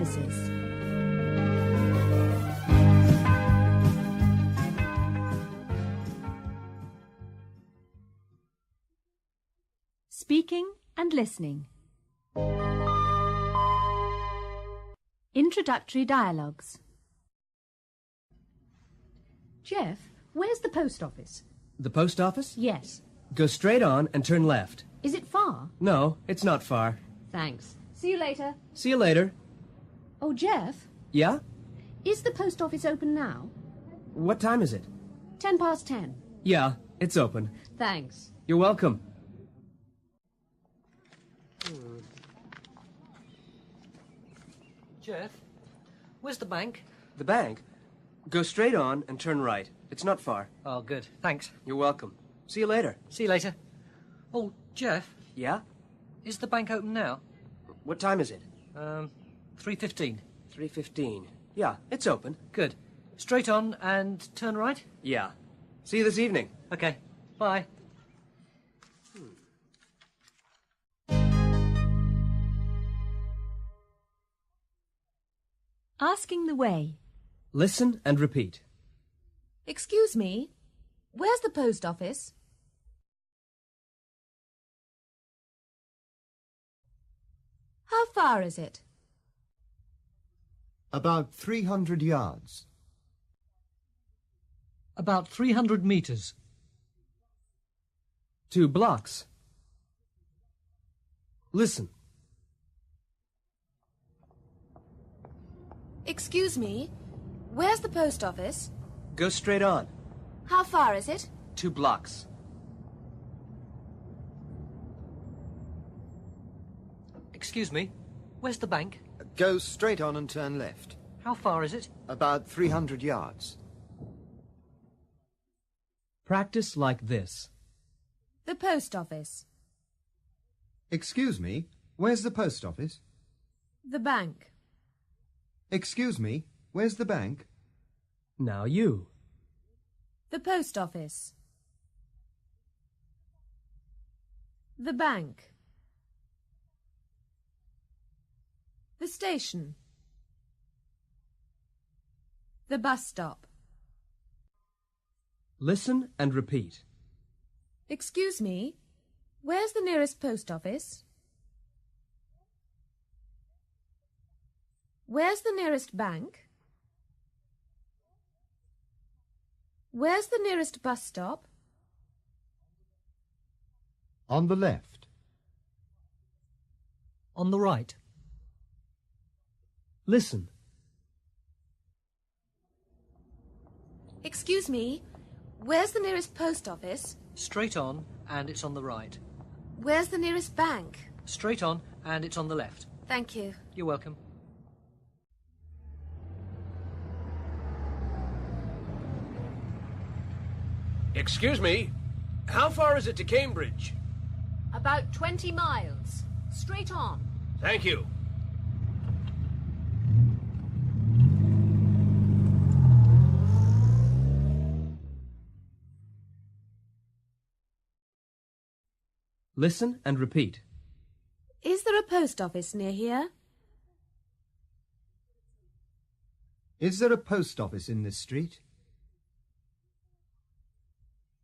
offices. Speaking and listening. Introductory dialogues. Jeff, where's the post office? The post office? Yes. Go straight on and turn left. Is it far? No, it's not far. Thanks. See you later. See you later. Oh, Jeff, Yeah? is the post office open now? What time is it? 10:10. Yeah, it's open. Thanks. You're welcome. Jeff, where's the bank? The bank? Go straight on and turn right. It's not far. Oh, good. Thanks. You're welcome. See you later. See you later. Oh, Jeff, Yeah? is the bank open now? What time is it? 3:15. 3:15. Yeah, it's open. Good. Straight on and turn right? Yeah. See you this evening. Okay. Bye. Asking the way. Listen and repeat. Excuse me, where's the post office? How far is it? About 300 yards. About 300 meters. 2 blocks. Listen. Excuse me, where's the post office? Go straight on. How far is it? 2 blocks. Excuse me, where's the bank? Go straight on and turn left. How far is it? About 300 yards. Practice like this. The post office. Excuse me, where's the post office? The bank. Excuse me, where's the bank? Now you. The post office. The bank. The station. The bus stop. Listen and repeat. Excuse me, where's the nearest post office? Where's the nearest bank? Where's the nearest bus stop? On the left. On the right. Listen. Excuse me, where's the nearest post office? Straight on and it's on the right. Where's the nearest bank? Straight on and it's on the left. Thank you. You're welcome. Excuse me, how far is it to Cambridge? About 20 miles. Straight on. Thank you. Listen and repeat. Is there a post office near here? Is there a post office in this street?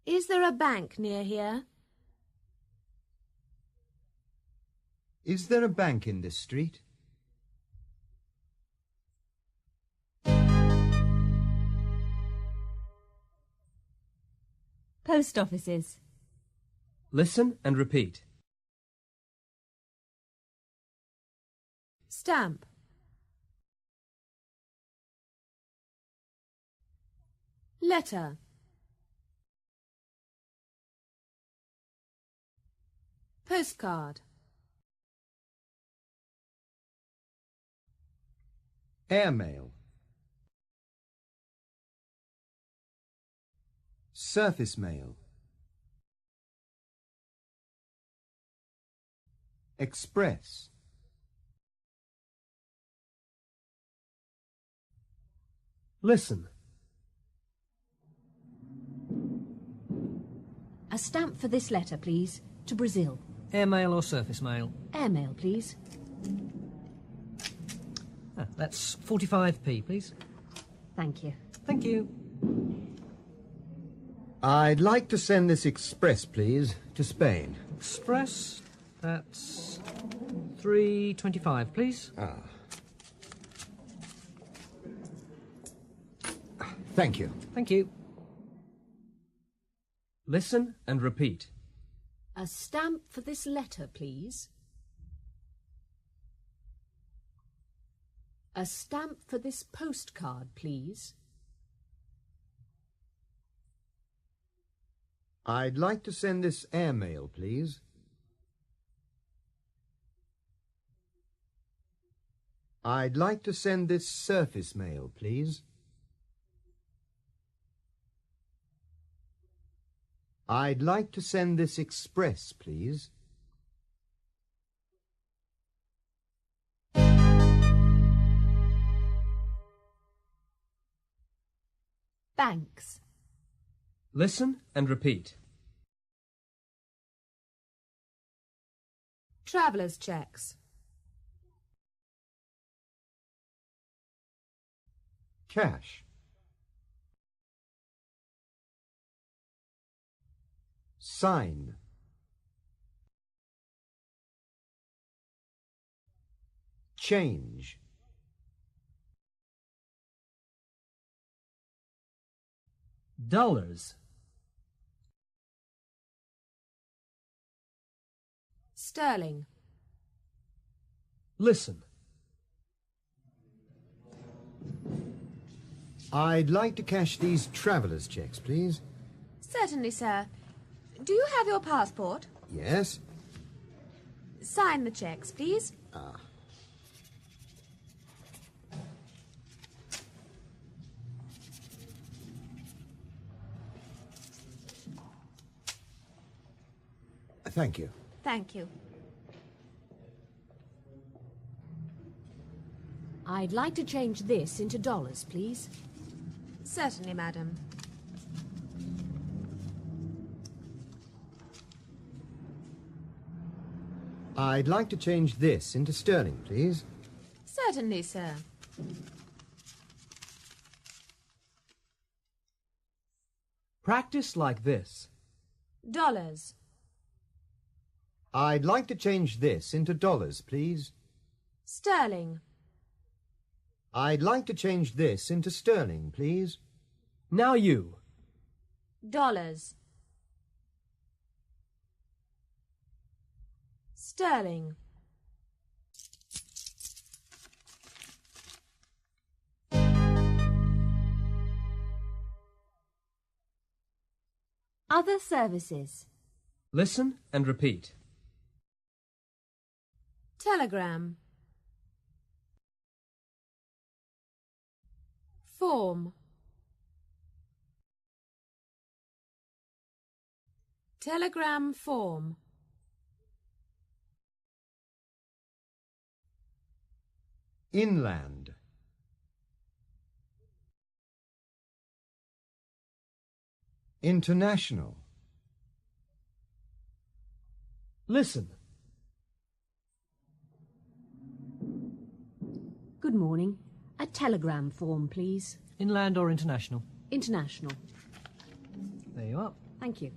Is there a bank near here? Is there a bank in this street? Post offices. Listen and repeat. Stamp. Letter. Postcard. Airmail. Surface mail. Express. Listen. A stamp for this letter, please. To Brazil. Airmail or surface mail? Airmail, please. That's 45p, please. Thank you. Thank you. I'd like to send this express, please, to Spain. Express, that's 3.25, please. Thank you. Thank you. Listen and repeat. A stamp for this letter, please. A stamp for this postcard, please. I'd like to send this airmail, please. I'd like to send this surface mail, please. I'd like to send this express, please. Banks. Listen and repeat. Traveller's checks. Cash. Sign. Change. Dollars. Sterling. Listen. I'd like to cash these traveller's checks, please. Certainly, sir. Do you have your passport? Yes? Sign the checks, please. Thank you. Thank you. I'd like to change this into dollars, please. Certainly, madam. I'd like to change this into sterling, please. Certainly, sir. Practice like this. Dollars. I'd like to change this into dollars, please. Sterling. I'd like to change this into sterling, please. Now you. Dollars. Sterling. Other services. Listen and repeat. Telegram. Form. Telegram form. Inland. International. Listen. Good morning. A telegram form, please. Inland or international? International. There you are. Thank you.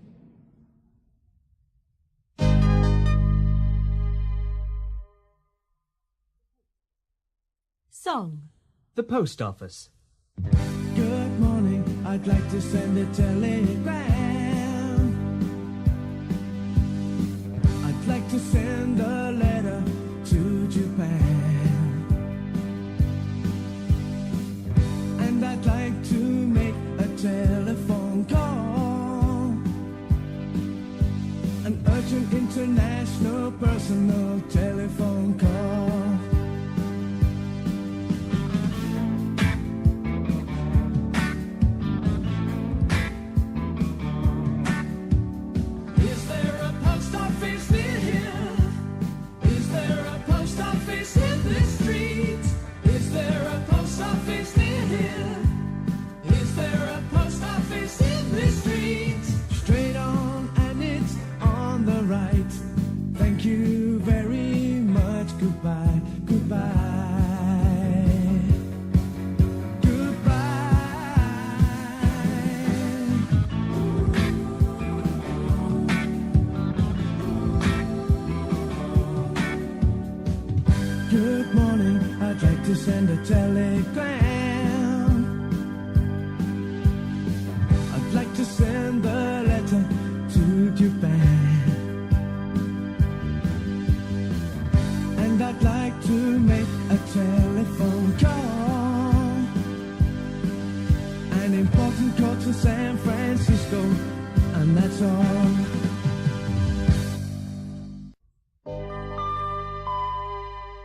Song. The post office. Good morning, I'd like to send a telegram. I'd like to send a letter to Japan. And I'd like to make a telephone call. An urgent international personal telephone call. Thank you very much. Goodbye. to send a telegram. I'd like to send a letter to Japan. And I'd like to make a telephone call. An important call to San Francisco. And that's all.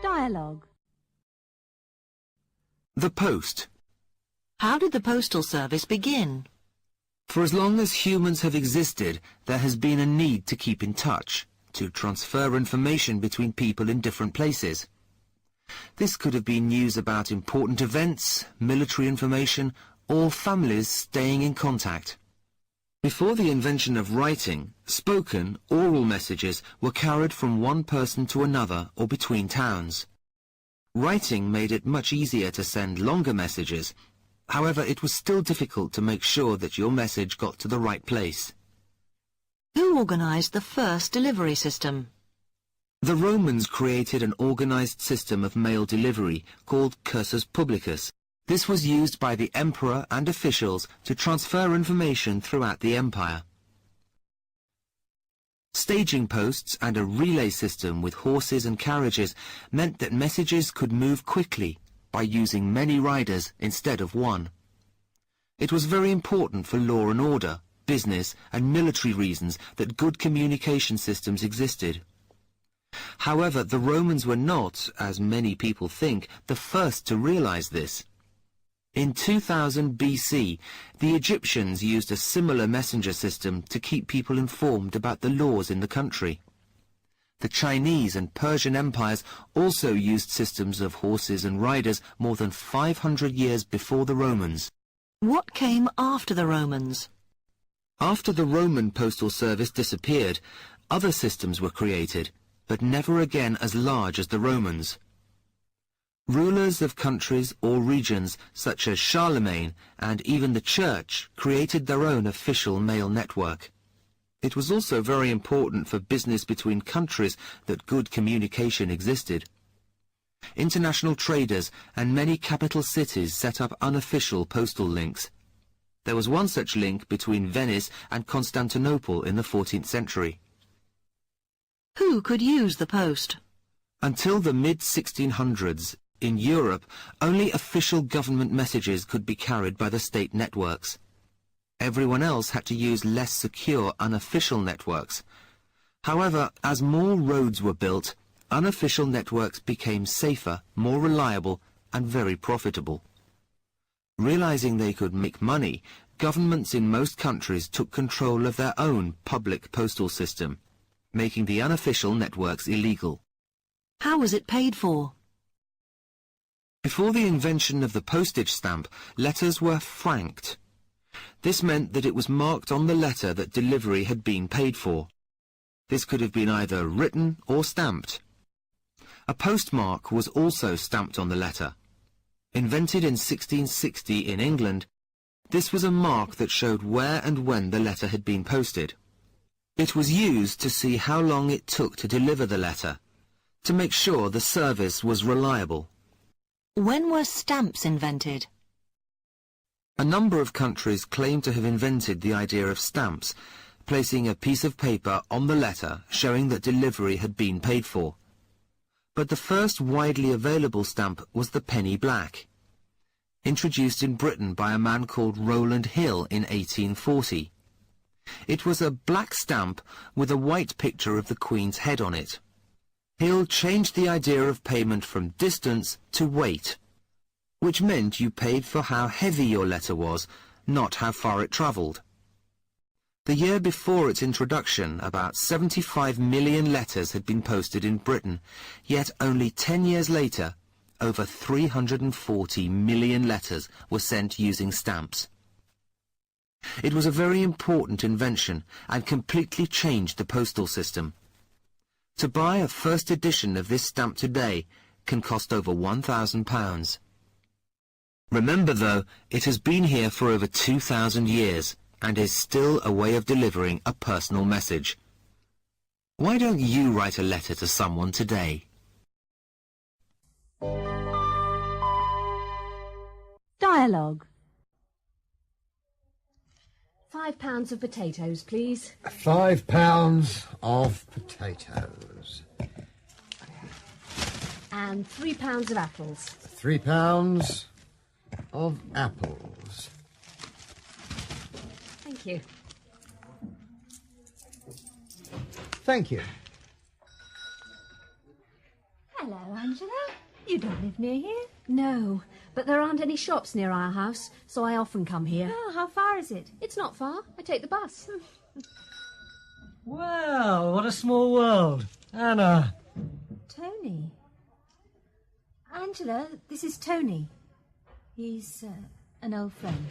Dialogue. The post. How did the postal service begin? For as long as humans have existed, there has been a need to keep in touch, to transfer information between people in different places. This could have been news about important events, military information, or families staying in contact. Before the invention of writing, spoken, oral messages were carried from one person to another or between towns. Writing made it much easier to send longer messages. However, it was still difficult to make sure that your message got to the right place. Who organized the first delivery system? The Romans created an organized system of mail delivery called cursus publicus. This was used by the emperor and officials to transfer information throughout the empire. Staging posts and a relay system with horses and carriages meant that messages could move quickly by using many riders instead of one. It was very important for law and order, business and military reasons that good communication systems existed. However, the Romans were not, as many people think, the first to realize this. In 2000 BC, the Egyptians used a similar messenger system to keep people informed about the laws in the country. The Chinese and Persian empires also used systems of horses and riders more than 500 years before the Romans. What came after the Romans? After the Roman postal service disappeared, other systems were created, but never again as large as the Romans. Rulers of countries or regions such as Charlemagne and even the Church created their own official mail network. It was also very important for business between countries that good communication existed. International traders and many capital cities set up unofficial postal links. There was one such link between Venice and Constantinople in the 14th century. Who could use the post? Until the mid-1600s, in Europe, only official government messages could be carried by the state networks. Everyone else had to use less secure unofficial networks. However, as more roads were built, unofficial networks became safer, more reliable, and very profitable. Realizing they could make money, governments in most countries took control of their own public postal system, making the unofficial networks illegal. How was it paid for? Before the invention of the postage stamp, letters were franked. This meant that it was marked on the letter that delivery had been paid for. This could have been either written or stamped. A postmark was also stamped on the letter. Invented in 1660 in England, this was a mark that showed where and when the letter had been posted. It was used to see how long it took to deliver the letter, to make sure the service was reliable. When were stamps invented? A number of countries claim to have invented the idea of stamps, placing a piece of paper on the letter showing that delivery had been paid for. But the first widely available stamp was the penny black, introduced in Britain by a man called Rowland Hill in 1840. It was a black stamp with a white picture of the Queen's head on it. Hill changed the idea of payment from distance to weight, which meant you paid for how heavy your letter was, not how far it travelled. The year before its introduction, about 75 million letters had been posted in Britain, yet only 10 years later, over 340 million letters were sent using stamps. It was a very important invention and completely changed the postal system. To buy a first edition of this stamp today can cost over £1,000. Remember, though, it has been here for over 2,000 years and is still a way of delivering a personal message. Why don't you write a letter to someone today? dialogue. £5 of potatoes, please. £5 of potatoes. And £3 of apples. £3 of apples. Thank you. Thank you. Hello, Angela. You don't live near here? No, but there aren't any shops near our house, so I often come here. Oh, how far is it? It's not far. I take the bus. Well, what a small world. Anna. Tony. Angela, this is Tony. He's an old friend.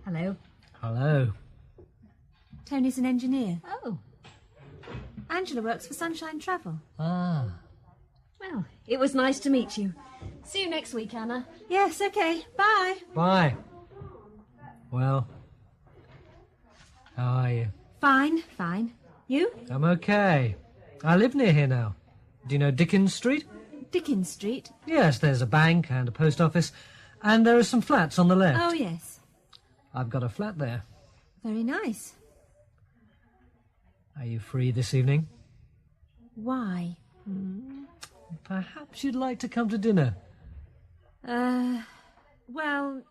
Hello. Hello. Tony's an engineer. Oh, Angela works for Sunshine Travel. Ah. well, it was nice to meet you. See you next week, Anna. Yes, okay. Bye. Bye. Well, how are you? Fine, fine. You? I'm okay. I live near here now. Do you know Dickens Street? Dickens Street. Yes, there's a bank and a post office, and there are some flats on the left. Oh, yes. I've got a flat there. Very nice. Are you free this evening? Why? Perhaps you'd like to come to dinner. Well,